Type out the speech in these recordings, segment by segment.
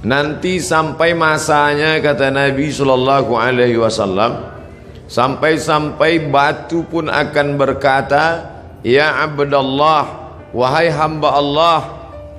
Nanti sampai masanya, kata Nabi sallallahu alaihi wasallam, sampai-sampai batu pun akan berkata, ya abdallah, wahai hamba Allah,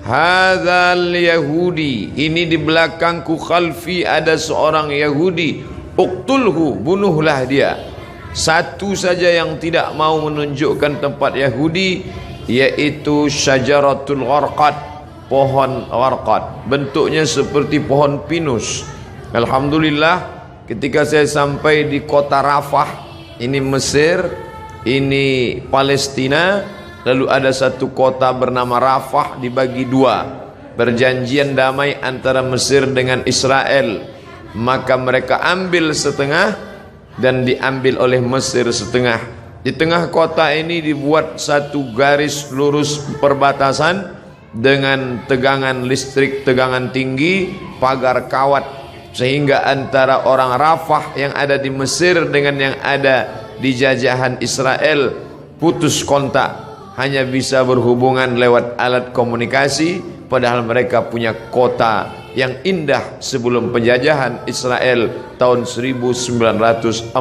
hadzal yahudi, ini di belakangku khalfi ada seorang Yahudi, uqtulhu, bunuhlah dia. Satu saja yang tidak mau menunjukkan tempat Yahudi, yaitu syajaratul gharqad, pohon gharqad, bentuknya seperti pohon pinus. Alhamdulillah, ketika saya sampai di kota Rafah, ini Mesir, ini Palestina, lalu ada satu kota bernama Rafah dibagi dua, perjanjian damai antara Mesir dengan Israel, maka mereka ambil setengah dan diambil oleh Mesir setengah. Di tengah kota ini dibuat satu garis lurus perbatasan dengan tegangan listrik, tegangan tinggi, pagar kawat, sehingga antara orang Rafah yang ada di Mesir dengan yang ada di jajahan Israel putus kontak, hanya bisa berhubungan lewat alat komunikasi, padahal mereka punya kota yang indah sebelum penjajahan Israel tahun 1946.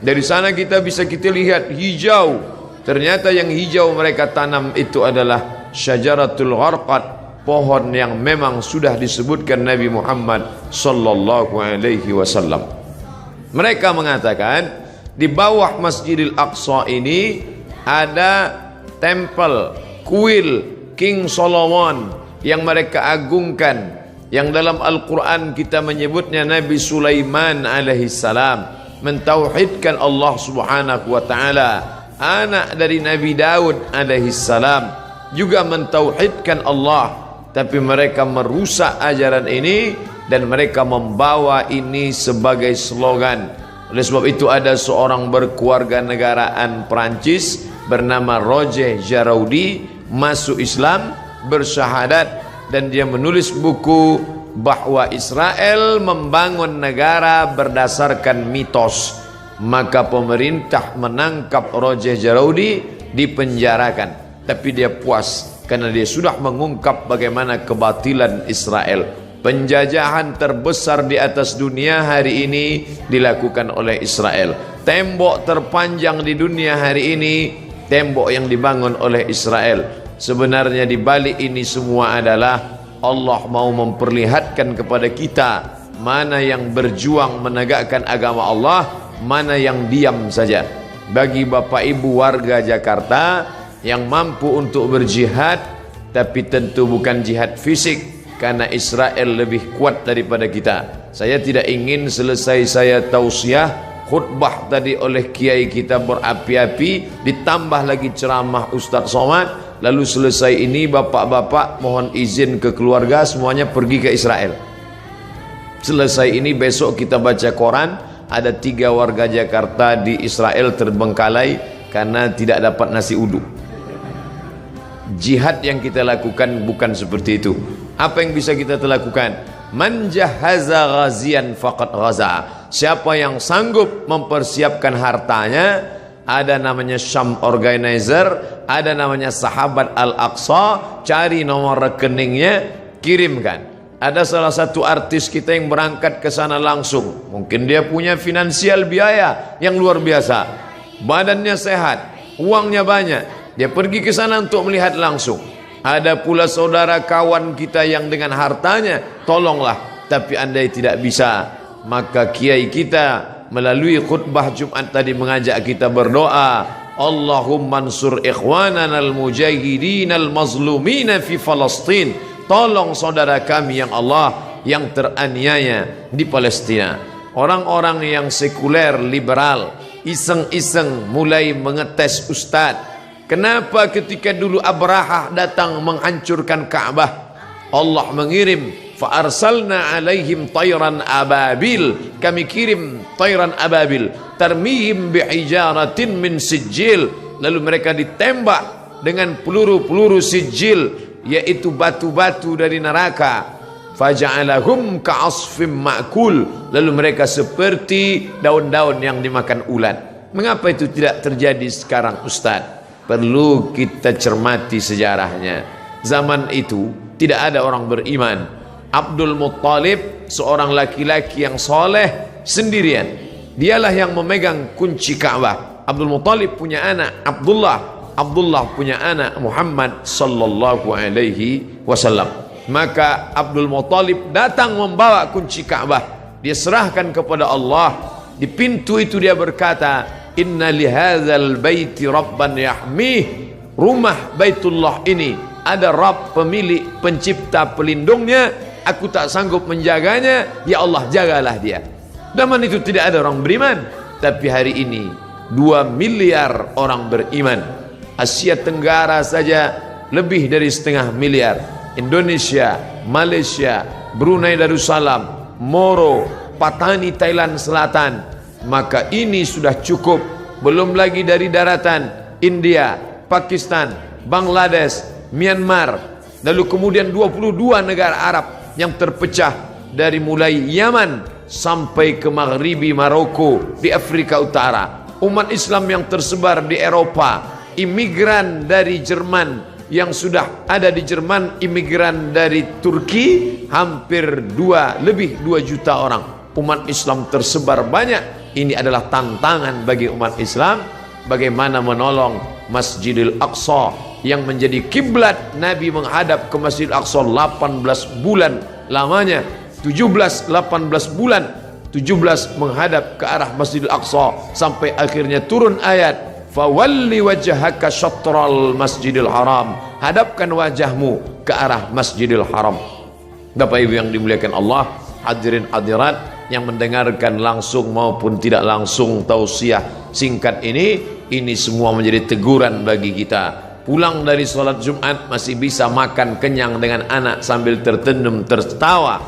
Dari sana kita lihat hijau. Ternyata yang hijau mereka tanam itu adalah syajaratul gharqad, pohon yang memang sudah disebutkan Nabi Muhammad sallallahu alaihi wasallam. Mereka mengatakan di bawah Masjidil Aqsa ini ada tempel, kuil King Solomon yang mereka agungkan, yang dalam Al-Quran kita menyebutnya Nabi Sulaiman alaihi salam mentauhidkan Allah subhanahu wa ta'ala, anak dari Nabi Daud alaihi salam juga mentauhidkan Allah, tapi mereka merusak ajaran ini dan mereka membawa ini sebagai slogan. Oleh sebab itu ada seorang berkeluarga negaraan Perancis bernama Roger Jaraudi masuk Islam, bersyahadat, dan dia menulis buku bahwa Israel membangun negara berdasarkan mitos. Maka pemerintah menangkap Roger Jaraudi, dipenjarakan, tapi dia puas karena dia sudah mengungkap bagaimana kebatilan Israel. Penjajahan terbesar di atas dunia hari ini dilakukan oleh Israel. Tembok terpanjang di dunia hari ini, tembok yang dibangun oleh Israel. Sebenarnya di balik ini semua adalah Allah mau memperlihatkan kepada kita mana yang berjuang menegakkan agama Allah, mana yang diam saja. Bagi Bapak Ibu warga Jakarta yang mampu untuk berjihad, tapi tentu bukan jihad fisik, karena Israel lebih kuat daripada kita. Saya tidak ingin selesai saya tausiah khutbah tadi oleh kiai kita berapi-api, ditambah lagi ceramah Ustaz Somad, lalu selesai ini bapak-bapak mohon izin ke keluarga semuanya pergi ke Israel. Selesai ini besok kita baca koran, ada 3 warga Jakarta di Israel terbengkalai karena tidak dapat nasi uduk. Jihad yang kita lakukan bukan seperti itu. Apa yang bisa kita lakukan? Man jahaza ghazian faqad ghaza. Siapa yang sanggup mempersiapkan hartanya, ada namanya Syam Organizer, ada namanya Sahabat Al-Aqsa, cari nomor rekeningnya, kirimkan. Ada salah satu artis kita yang berangkat ke sana langsung. Mungkin dia punya finansial biaya yang luar biasa, badannya sehat, uangnya banyak, dia pergi ke sana untuk melihat langsung. Ada pula saudara kawan kita yang dengan hartanya, tolonglah, tapi andai tidak bisa, maka kiai kita melalui khutbah Jumat tadi mengajak kita berdoa, Allahumma ansur ikhwanana al-mujahidin al-mazlumina fi Falastin. Tolong saudara kami yang Allah yang teraniaya di Palestina. Orang-orang yang sekuler, liberal, iseng-iseng mulai mengetes Ustadz. Kenapa ketika dulu Abrahah datang menghancurkan Ka'bah, Allah mengirim fa arsalna alaihim tayran ababil, kami kirim tayran ababil tarmihim bihijaratin min sijil, lalu mereka ditembak dengan peluru-peluru sijil, yaitu batu-batu dari neraka. Faja'alahum ka'asfim ma'kul, lalu mereka seperti daun-daun yang dimakan ulat. Mengapa itu tidak terjadi sekarang Ustaz? Perlu kita cermati sejarahnya. Zaman itu tidak ada orang beriman. Abdul Muttalib seorang laki-laki yang soleh sendirian. Dialah yang memegang kunci Ka'bah. Abdul Muttalib punya anak Abdullah, Abdullah punya anak Muhammad sallallahu alaihi wasallam. Maka Abdul Muttalib datang membawa kunci Ka'bah. Dia serahkan kepada Allah. Di pintu itu dia berkata, inna lihadzal baiti rabban yahmih. Rumah Baitullah ini ada Rabb, pemilik, pencipta, pelindungnya. Aku tak sanggup menjaganya, ya Allah jagalah dia. Zaman itu tidak ada orang beriman, tapi hari ini 2 miliar orang beriman. Asia Tenggara saja lebih dari 1,5 miliar. Indonesia, Malaysia, Brunei Darussalam, Moro, Patani Thailand Selatan. Maka ini sudah cukup. Belum lagi dari daratan India, Pakistan, Bangladesh, Myanmar, lalu kemudian 22 negara Arab yang terpecah dari mulai Yaman sampai ke Maghribi Maroko di Afrika Utara. Umat Islam yang tersebar di Eropa, imigran dari Jerman yang sudah ada di Jerman, imigran dari Turki hampir lebih 2 juta orang. Umat Islam tersebar banyak. Ini adalah tantangan bagi umat Islam, bagaimana menolong Masjidil Aqsa yang menjadi kiblat Nabi menghadap ke Masjidil Aqsa 18 bulan lamanya. 18 bulan 17 menghadap ke arah Masjidil Aqsa sampai akhirnya turun ayat fawalli wajhaka syatral Masjidil Haram, hadapkan wajahmu ke arah Masjidil Haram. Bapak Ibu yang dimuliakan Allah, hadirin hadirat yang mendengarkan langsung maupun tidak langsung tausiah singkat ini semua menjadi teguran bagi kita. Pulang dari sholat Jumat masih bisa makan kenyang dengan anak sambil tertenyum tertawa.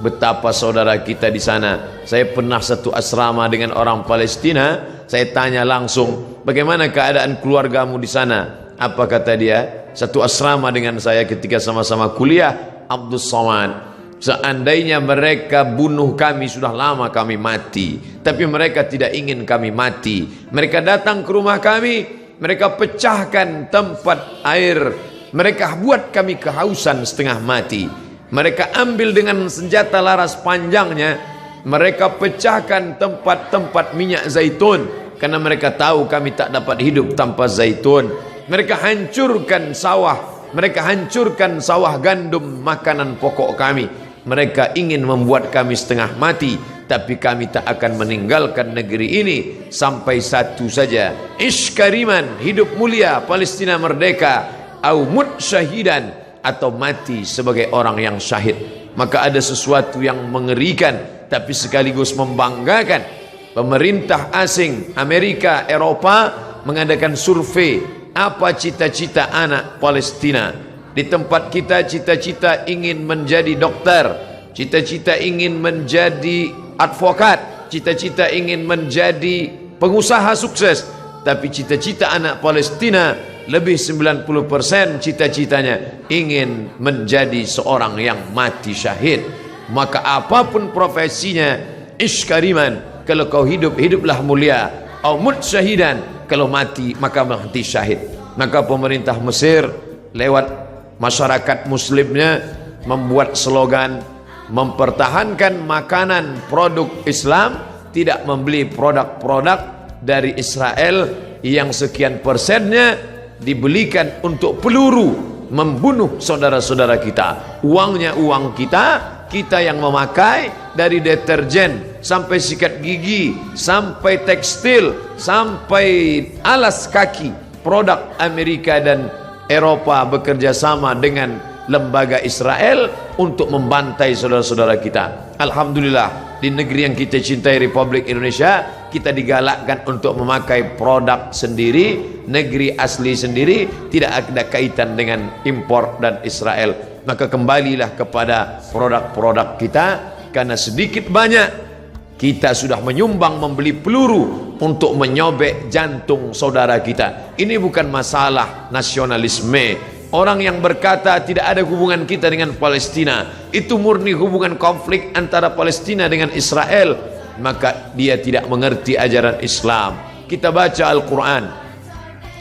Betapa saudara kita di sana. Saya pernah satu asrama dengan orang Palestina. Saya tanya langsung, bagaimana keadaan keluargamu di sana? Apa kata dia? Satu asrama dengan saya ketika sama-sama kuliah, Abdul Somad. Seandainya mereka bunuh kami, sudah lama kami mati. Tapi mereka tidak ingin kami mati. Mereka datang ke rumah kami, mereka pecahkan tempat air, mereka buat kami kehausan setengah mati. Mereka ambil dengan senjata laras panjangnya, mereka pecahkan tempat-tempat minyak zaitun, karena mereka tahu kami tak dapat hidup tanpa zaitun. Mereka hancurkan sawah, mereka hancurkan sawah gandum, makanan pokok kami. Mereka ingin membuat kami setengah mati, tapi kami tak akan meninggalkan negeri ini sampai satu saja, iskariman, hidup mulia, Palestina merdeka, au mut syahidan, atau mati sebagai orang yang syahid. Maka ada sesuatu yang mengerikan tapi sekaligus membanggakan. Pemerintah asing Amerika, Eropa mengadakan survei apa cita-cita anak Palestina. Di tempat kita cita-cita ingin menjadi dokter, cita-cita ingin menjadi advokat, cita-cita ingin menjadi pengusaha sukses. Tapi cita-cita anak Palestina lebih 90% cita-citanya ingin menjadi seorang yang mati syahid. Maka apapun profesinya, iskariman, kalau kau hidup, hiduplah mulia. Au mut syahidan, kalau mati maka mati syahid. Maka pemerintah Mesir lewat masyarakat muslimnya membuat slogan mempertahankan makanan produk Islam, tidak membeli produk-produk dari Israel yang sekian persennya dibelikan untuk peluru membunuh saudara-saudara kita. Uangnya uang kita, kita yang memakai, dari deterjen sampai sikat gigi, sampai tekstil, sampai alas kaki. Produk Amerika dan Eropa bekerja sama dengan lembaga Israel untuk membantai saudara-saudara kita. Alhamdulillah, di negeri yang kita cintai, Republik Indonesia, kita digalakkan untuk memakai produk sendiri, negeri asli sendiri, tidak ada kaitan dengan impor dan Israel. Maka kembalilah kepada produk-produk kita, karena sedikit banyak kita sudah menyumbang membeli peluru untuk menyobek jantung saudara kita. Ini bukan masalah nasionalisme. Orang yang berkata tidak ada hubungan kita dengan Palestina, itu murni hubungan konflik antara Palestina dengan Israel, maka dia tidak mengerti ajaran Islam. Kita baca Al-Quran,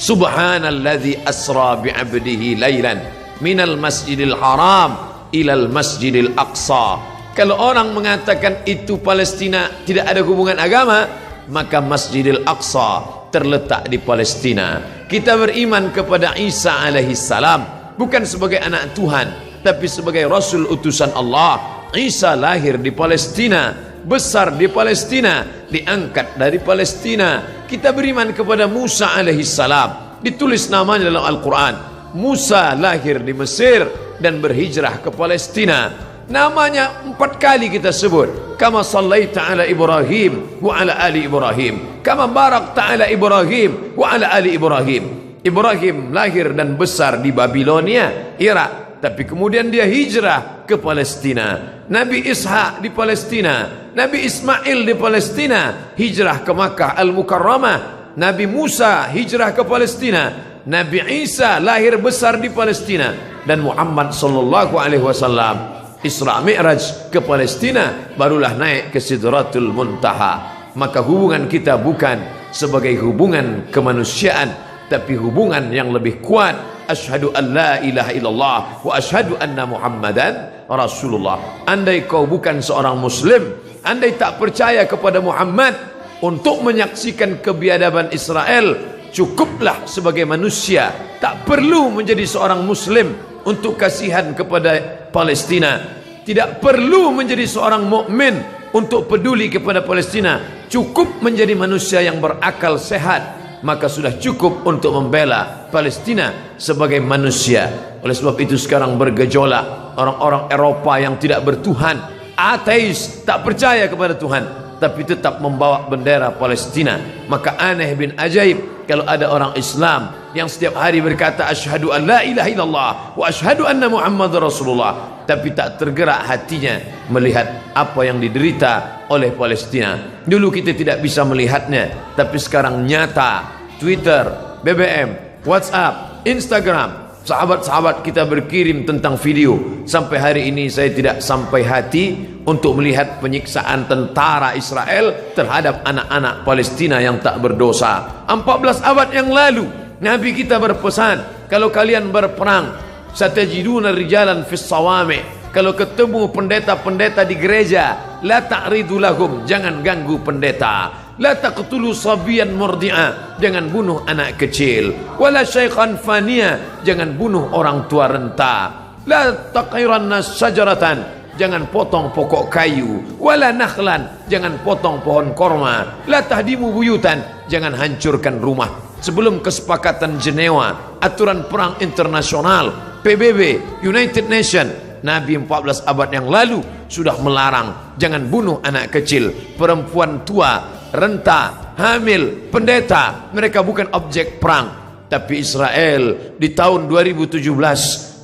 Subhanalladzi asra bi'abdihi laylan minal masjidil haram ilal Masjidil Aqsa. Kalau orang mengatakan itu Palestina tidak ada hubungan agama, maka Masjidil Aqsa terletak di Palestina. Kita beriman kepada Isa alaihi salam bukan sebagai anak Tuhan, tapi sebagai Rasul utusan Allah. Isa lahir di Palestina, besar di Palestina, diangkat dari Palestina. Kita beriman kepada Musa alaihi salam, ditulis namanya dalam Al-Quran. Musa lahir di Mesir dan berhijrah ke Palestina. Namanya 4 kali kita sebut. Kama sallaita ala Ibrahim wa ala ali Ibrahim, kama barakta ala Ibrahim wa ala ali Ibrahim. Ibrahim lahir dan besar di Babilonia, Irak, tapi kemudian dia hijrah ke Palestina. Nabi Ishak di Palestina, Nabi Ismail di Palestina, hijrah ke Makkah Al-Mukarramah. Nabi Musa hijrah ke Palestina, Nabi Isa lahir besar di Palestina, dan Muhammad sallallahu alaihi wasallam Isra Mi'raj ke Palestina, barulah naik ke Sidratul Muntaha. Maka hubungan kita bukan sebagai hubungan kemanusiaan, tapi hubungan yang lebih kuat. Asyhadu an la ilaha illallah wa asyhadu anna Muhammadan Rasulullah. Andai kau bukan seorang muslim, andai tak percaya kepada Muhammad untuk menyaksikan kebiadaban Israel, cukuplah sebagai manusia, tak perlu menjadi seorang muslim untuk kasihan kepada Palestina. Tidak perlu menjadi seorang mukmin untuk peduli kepada Palestina. Cukup menjadi manusia yang berakal sehat, maka sudah cukup untuk membela Palestina sebagai manusia. Oleh sebab itu sekarang bergejolak orang-orang Eropa yang tidak bertuhan, ateis, tak percaya kepada Tuhan, tapi tetap membawa bendera Palestina. Maka aneh bin ajaib kalau ada orang Islam yang setiap hari berkata asyhadu an la ilaha illallah wa asyhadu anna Muhammadar Rasulullah, tapi tak tergerak hatinya melihat apa yang diderita oleh Palestina. Dulu kita tidak bisa melihatnya, tapi sekarang nyata. Twitter, BBM, WhatsApp, Instagram, sahabat-sahabat kita berkirim tentang video. Sampai hari ini saya tidak sampai hati untuk melihat penyiksaan tentara Israel terhadap anak-anak Palestina yang tak berdosa. 14 abad yang lalu Nabi kita berpesan, kalau kalian berperang, satajiduna rijalan fis sawami', kalau ketemu pendeta-pendeta di gereja, la ta'ridu lahum, jangan ganggu pendeta. La taqtulu sabiyan murdi'a, jangan bunuh anak kecil. Wala syaikhan faniya, jangan bunuh orang tua renta. La taqiranna syajaratan, jangan potong pokok kayu. Wala nakhlan, jangan potong pohon korma. La tahdimu buyutan, jangan hancurkan rumah. Sebelum kesepakatan Jenewa, aturan perang internasional, PBB, United Nation, Nabi 14 abad yang lalu sudah melarang jangan bunuh anak kecil, perempuan tua, renta, hamil, pendeta. Mereka bukan objek perang. Tapi Israel di tahun 2017,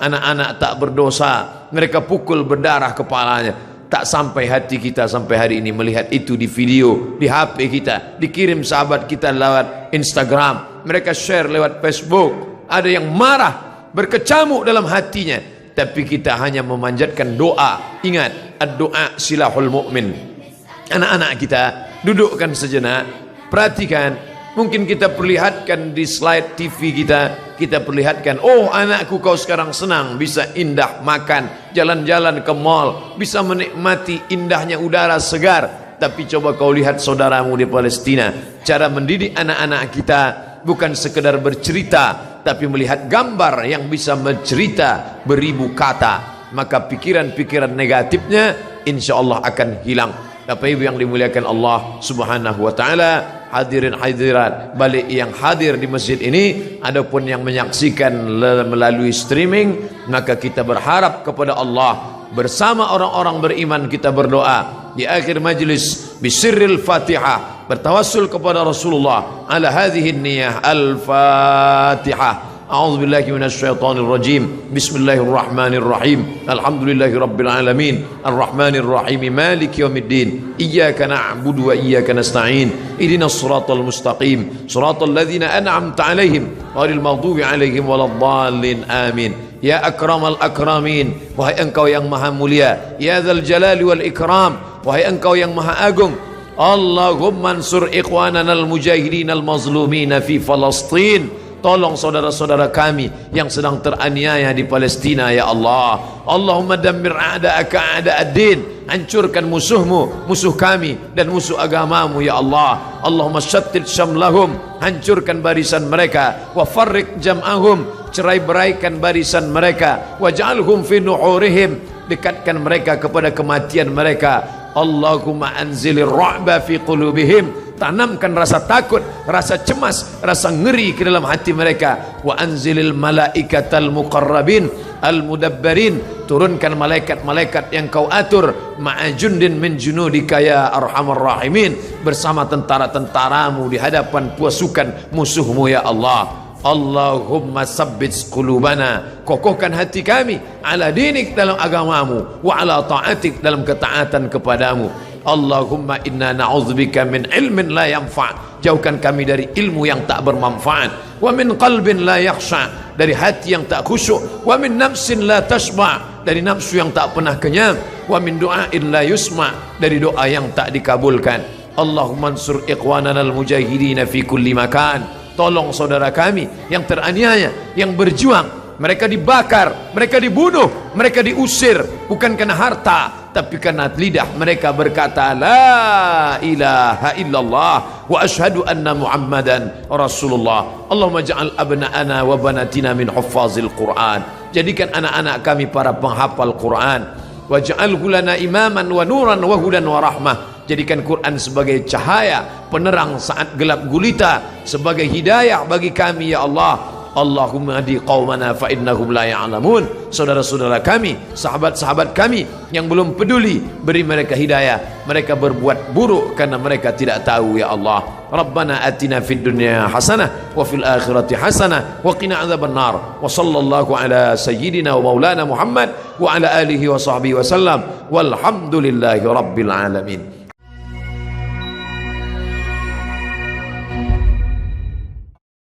anak-anak tak berdosa mereka pukul berdarah kepalanya. Tak sampai hati kita sampai hari ini melihat itu di video, di HP kita, dikirim sahabat kita lewat Instagram, mereka share lewat Facebook. Ada yang marah, berkecamuk dalam hatinya, tapi kita hanya memanjatkan doa. Ingat, ad-doa silahul mu'min. Anak-anak kita dudukkan sejenak, perhatikan. Mungkin kita perlihatkan di slide TV kita perlihatkan, oh anakku kau sekarang senang, bisa indah makan, jalan-jalan ke mall, bisa menikmati indahnya udara segar. Tapi coba kau lihat saudaramu di Palestina, cara mendidik anak-anak kita bukan sekedar bercerita, tapi melihat gambar yang bisa mencerita beribu kata. Maka pikiran-pikiran negatifnya insya Allah akan hilang. Bapak Ibu yang dimuliakan Allah Subhanahu wa taala, hadirin hadirat balik yang hadir di masjid ini, adapun yang menyaksikan melalui streaming, maka kita berharap kepada Allah bersama orang-orang beriman. Kita berdoa di akhir majlis bisirril Fatihah, bertawassul kepada Rasulullah ala hadhihi niyyah al-Fatihah. A'udzu billahi minasy syaithanir rajim. Bismillahirrahmanirrahim. Alhamdulillahi rabbil alamin. Arrahmanir rahim. Maliki yaumiddin. Iyyaka na'budu wa iyyaka nasta'in. Ihdinas siratal mustaqim. Siratal ladzina an'amta 'alaihim ghairil maghdubi 'alaihim waladdallin. Amin. Ya akramal akramin, wahai engkau yang maha mulia. Ya dzal jalali wal ikram, wahai engkau yang maha agung. Allahumma ansur ikhwanana al-mujahidin al-mazlumin fi Palestin. tolong saudara-saudara kami yang sedang teraniaya di Palestina ya Allah. Allahumma dammir a'da'aka a'da'ad-din, hancurkan musuhmu, musuh kami dan musuh agamamu ya Allah. Allahumma syattit syamlahum, hancurkan barisan mereka, wa farriq jam'ahum, cerai-beraikan barisan mereka, waj'alhum fi nuhurihim, dekatkan mereka kepada kematian mereka. Allahumma anzilir ra'ba fi qulubihim, tanamkan rasa takut, rasa cemas, rasa ngeri ke dalam hati mereka. Wa anzilil malaikatal muqarrabin al mudabbarin, turunkan malaikat-malaikat yang kau atur, ma'ajundin min junudika ya arhamar rahimin, bersama tentara-tentaramu di hadapan pasukan musuhmu ya Allah. Allahumma sabbit qulubana, kokohkan hati kami, ala dinik, dalam agamamu, wa ala ta'atik, dalam ketaatan kepadamu. Allahumma inna na'udzubika min ilmin la yanfa', jauhkan kami dari ilmu yang tak bermanfaat, wa min qalbin la yakhsha', dari hati yang tak khusyuk, wa min nafsin la tashba', dari nafsu yang tak pernah kenyang, wa min du'ain la yusma', dari doa yang tak dikabulkan. Allahumma ansur ikhwanana al-mujahidina fi kulli makan, tolong saudara kami yang teraniaya, yang berjuang. Mereka dibakar, mereka dibunuh, mereka diusir, bukan karena harta, tapi karena lidah mereka berkata la ilaha illallah wa ashhadu anna muhammadan rasulullah. Allahumma ja'al abna'ana wa banatina min huffazil Qur'an, jadikan anak-anak kami para penghafal Quran. Waj'alhu lana imaman wa nuran wa hudan wa rahmah, jadikan Quran sebagai cahaya penerang saat gelap gulita, sebagai hidayah bagi kami ya Allah. Allahumma hadi qaumana fa innahum la ya'lamun, saudara-saudara kami, sahabat-sahabat kami yang belum peduli, beri mereka hidayah. Mereka berbuat buruk karena mereka tidak tahu ya Allah. Rabbana atina fid dunya hasanah wa fil akhirati hasanah wa qina adzabannar. Wa sallallahu ala sayyidina wa maulana Muhammad wa ala alihi wa sahbihi wa sallam, walhamdulillahi rabbil alamin.